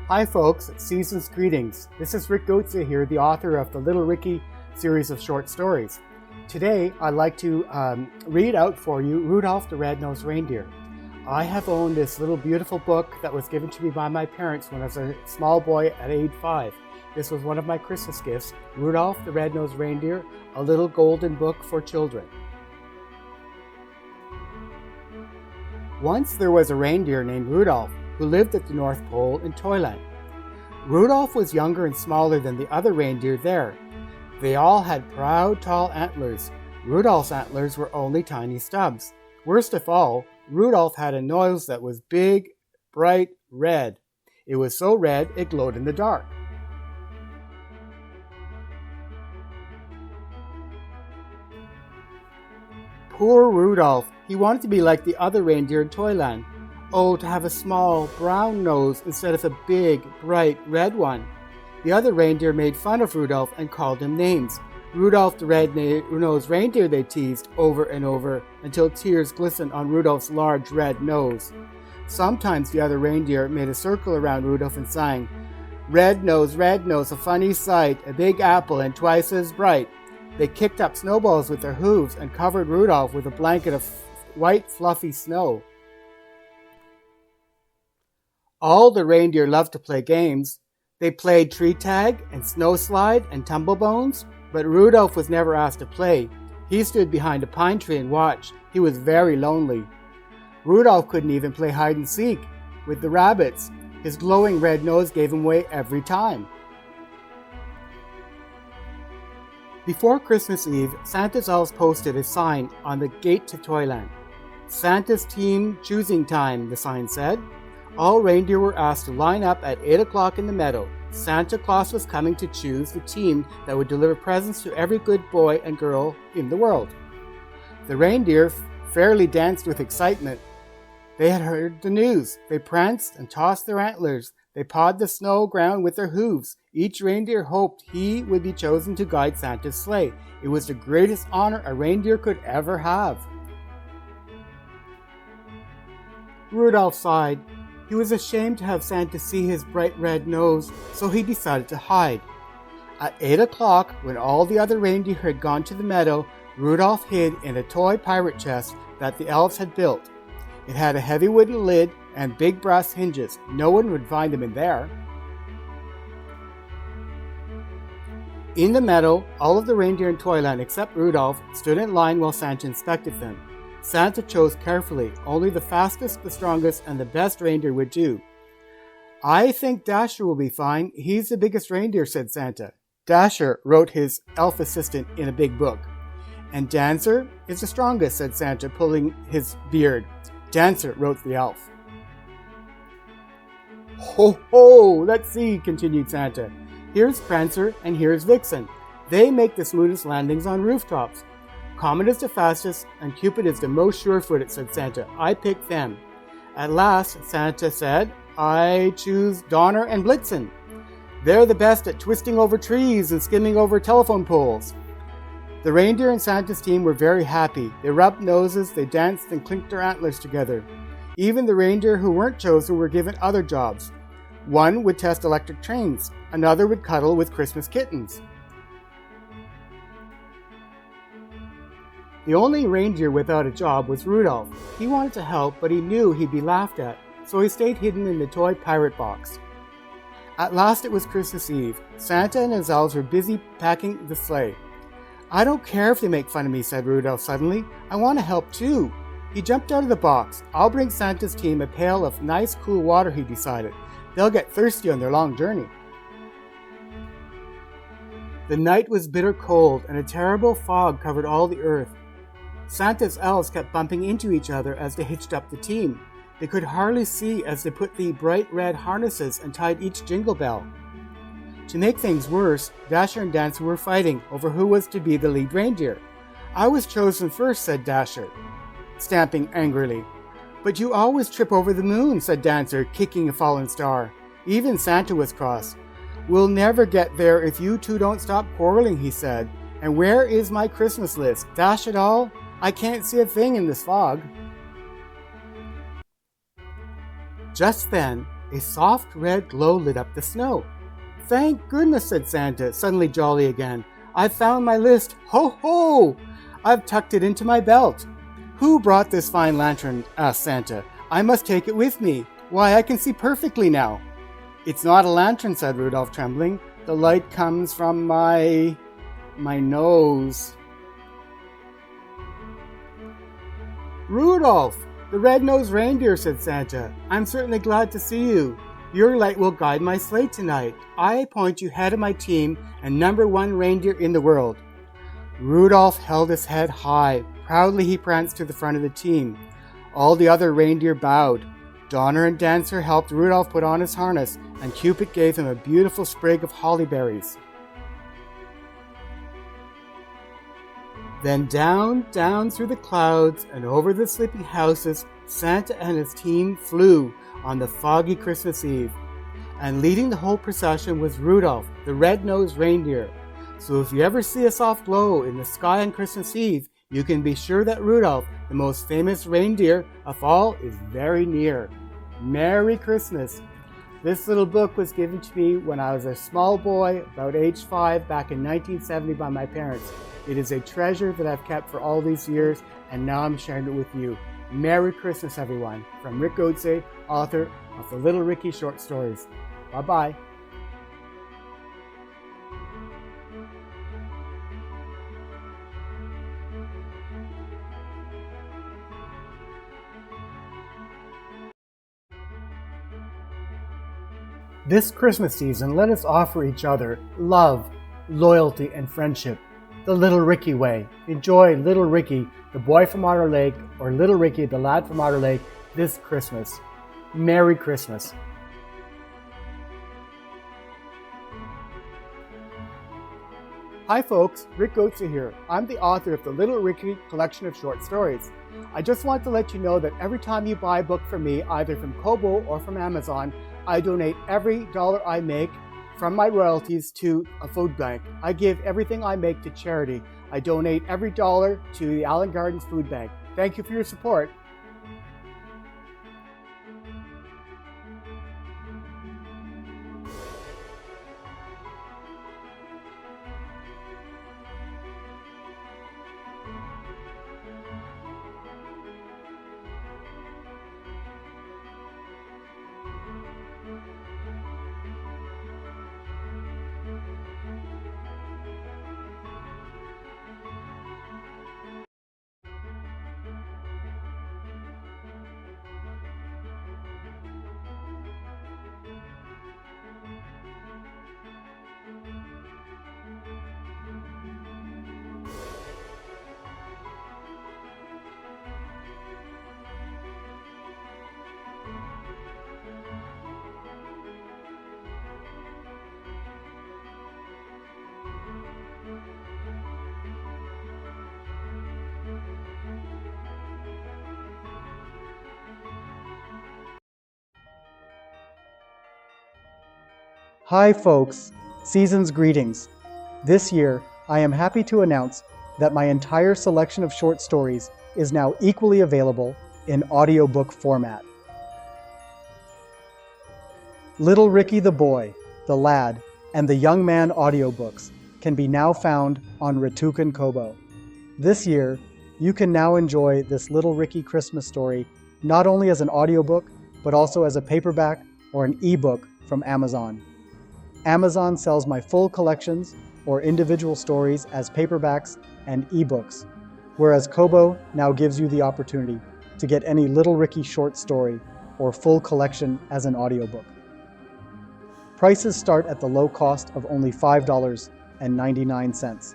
Hi folks, season's greetings. This is Rick Goetze here, the author of the Little Ricky series of short stories. Today I'd like to read out for you Rudolph the Red-Nosed Reindeer. I have owned this little beautiful book that was given to me by my parents when I was a small boy at age 5. This was one of my Christmas gifts, Rudolph the Red-Nosed Reindeer, a little golden book for children. Once there was a reindeer named Rudolph who lived at the North Pole in Toyland. Rudolph was younger and smaller than the other reindeer there. They all had proud, tall antlers. Rudolph's antlers were only tiny stubs. Worst of all, Rudolph had a nose that was big, bright red. It was so red it glowed in the dark. Poor Rudolph! He wanted to be like the other reindeer in Toyland. Oh, to have a small, brown nose instead of a big, bright, red one. The other reindeer made fun of Rudolph and called him names. Rudolph the Red-Nosed Reindeer, they teased over and over until tears glistened on Rudolph's large red nose. Sometimes the other reindeer made a circle around Rudolph and sang, red nose, a funny sight, a big apple and twice as bright. They kicked up snowballs with their hooves and covered Rudolph with a blanket of white, fluffy snow. All the reindeer loved to play games. They played tree tag and snow slide and tumble bones, but Rudolph was never asked to play. He stood behind a pine tree and watched. He was very lonely. Rudolph couldn't even play hide and seek with the rabbits. His glowing red nose gave him away every time. Before Christmas Eve, Santa's elves posted a sign on the gate to Toyland. Santa's team choosing time, the sign said. All reindeer were asked to line up at 8 o'clock in the meadow. Santa Claus was coming to choose the team that would deliver presents to every good boy and girl in the world. The reindeer fairly danced with excitement. They had heard the news. They pranced and tossed their antlers. They pawed the snow ground with their hooves. Each reindeer hoped he would be chosen to guide Santa's sleigh. It was the greatest honor a reindeer could ever have. Rudolph sighed. He was ashamed to have Santa see his bright red nose, so he decided to hide. At 8 o'clock, when all the other reindeer had gone to the meadow, Rudolph hid in a toy pirate chest that the elves had built. It had a heavy wooden lid and big brass hinges. No one would find him in there. In the meadow, all of the reindeer in Toyland except Rudolph stood in line while Santa inspected them. Santa chose carefully. Only the fastest, the strongest, and the best reindeer would do. I think Dasher will be fine. He's the biggest reindeer, said Santa. Dasher, wrote his elf assistant in a big book. And Dancer is the strongest, said Santa, pulling his beard. Dancer, wrote the elf. Ho ho! Let's see, continued Santa. Here's Prancer and here's Vixen. They make the smoothest landings on rooftops. Comet is the fastest, and Cupid is the most sure-footed, said Santa. I picked them. At last, Santa said, I choose Donner and Blitzen. They're the best at twisting over trees and skimming over telephone poles. The reindeer and Santa's team were very happy. They rubbed noses, they danced, and clinked their antlers together. Even the reindeer who weren't chosen were given other jobs. One would test electric trains. Another would cuddle with Christmas kittens. The only reindeer without a job was Rudolph. He wanted to help, but he knew he'd be laughed at, so he stayed hidden in the toy pirate box. At last it was Christmas Eve. Santa and his elves were busy packing the sleigh. I don't care if they make fun of me, said Rudolph suddenly. I want to help too. He jumped out of the box. I'll bring Santa's team a pail of nice cool water, he decided. They'll get thirsty on their long journey. The night was bitter cold, and a terrible fog covered all the earth. Santa's elves kept bumping into each other as they hitched up the team. They could hardly see as they put the bright red harnesses and tied each jingle bell. To make things worse, Dasher and Dancer were fighting over who was to be the lead reindeer. I was chosen first, said Dasher, stamping angrily. But you always trip over the moon, said Dancer, kicking a fallen star. Even Santa was cross. We'll never get there if you two don't stop quarreling, he said. And where is my Christmas list? Dash it all? I can't see a thing in this fog. Just then, A soft red glow lit up the snow. "Thank goodness," said Santa, suddenly jolly again. "I've found my list. Ho, ho! I've tucked it into my belt." "Who brought this fine lantern?" asked Santa. "I must take it with me. Why, I can see perfectly now." "It's not a lantern," said Rudolph, trembling. "The light comes from my nose." "Rudolph, the red-nosed reindeer," said Santa. "I'm certainly glad to see you. Your light will guide my sleigh tonight. I appoint you head of my team and #1 reindeer in the world." Rudolph held his head high. Proudly he pranced to the front of the team. All the other reindeer bowed. Donner and Dancer helped Rudolph put on his harness, and Cupid gave him a beautiful sprig of holly berries. Then down, down through the clouds and over the sleeping houses, Santa and his team flew on the foggy Christmas Eve. And leading the whole procession was Rudolph, the red-nosed reindeer. So if you ever see a soft glow in the sky on Christmas Eve, you can be sure that Rudolph, the most famous reindeer of all, is very near. Merry Christmas! This little book was given to me when I was a small boy, about age 5, back in 1970 by my parents. It is a treasure that I've kept for all these years, and now I'm sharing it with you. Merry Christmas, everyone. From Rick Goetze, author of the Little Ricky short stories. Bye-bye. This Christmas season, let us offer each other love, loyalty, and friendship. The Little Ricky way. Enjoy Little Ricky, the boy from Otter Lake, or Little Ricky, the lad from Otter Lake, this Christmas. Merry Christmas. Hi folks, Rick Goetze here. I'm the author of the Little Ricky collection of short stories. I just want to let you know that every time you buy a book from me, either from Kobo or from Amazon, I donate every dollar I make from my royalties to a food bank. I give everything I make to charity. I donate every dollar to the Allen Gardens Food Bank. Thank you for your support. Hi folks, season's greetings. This year, I am happy to announce that my entire selection of short stories is now equally available in audiobook format. Little Ricky the Boy, the Lad, and the Young Man audiobooks can be now found on Ritukan Kobo. This year, you can now enjoy this Little Ricky Christmas story not only as an audiobook, but also as a paperback or an ebook from Amazon. Amazon sells my full collections or individual stories as paperbacks and ebooks, whereas Kobo now gives you the opportunity to get any Little Ricky short story or full collection as an audiobook. Prices start at the low cost of only $5.99.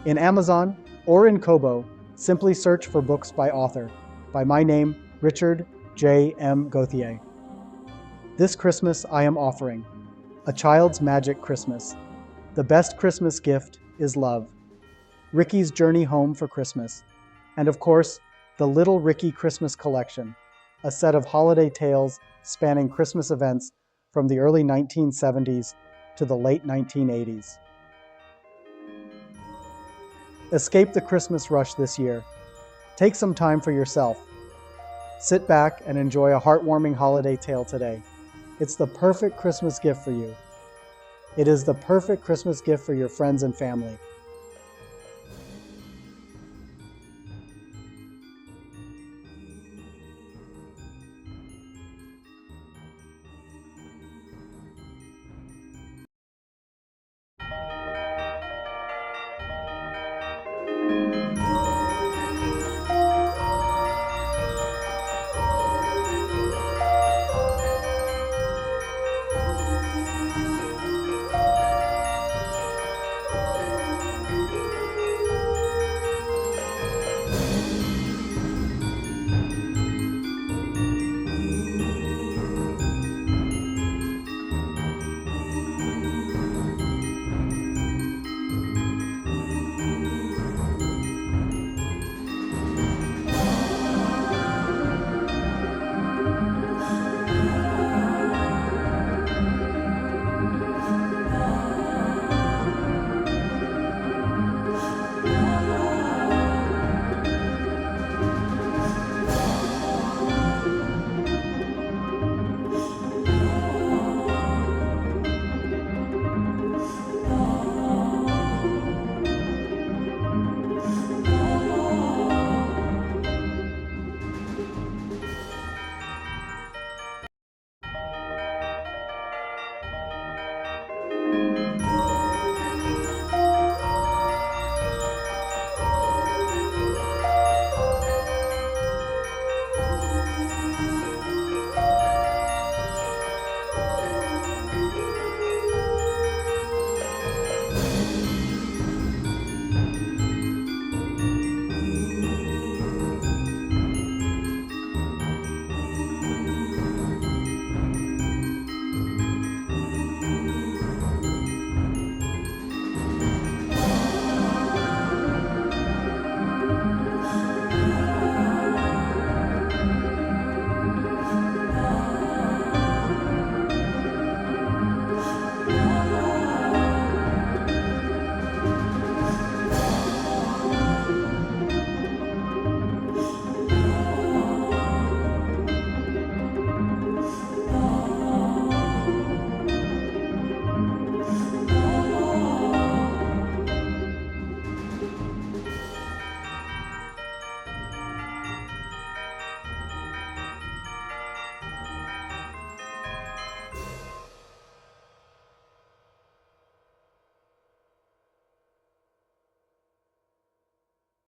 In Amazon or in Kobo, simply search for books by author, by my name, Richard J. M. Gauthier. This Christmas I am offering A Child's Magic Christmas. The best Christmas gift is love. Ricky's Journey Home for Christmas. And of course, the Little Ricky Christmas Collection, a set of holiday tales spanning Christmas events from the early 1970s to the late 1980s. Escape the Christmas rush this year. Take some time for yourself. Sit back and enjoy a heartwarming holiday tale today. It's the perfect Christmas gift for you. It is the perfect Christmas gift for your friends and family.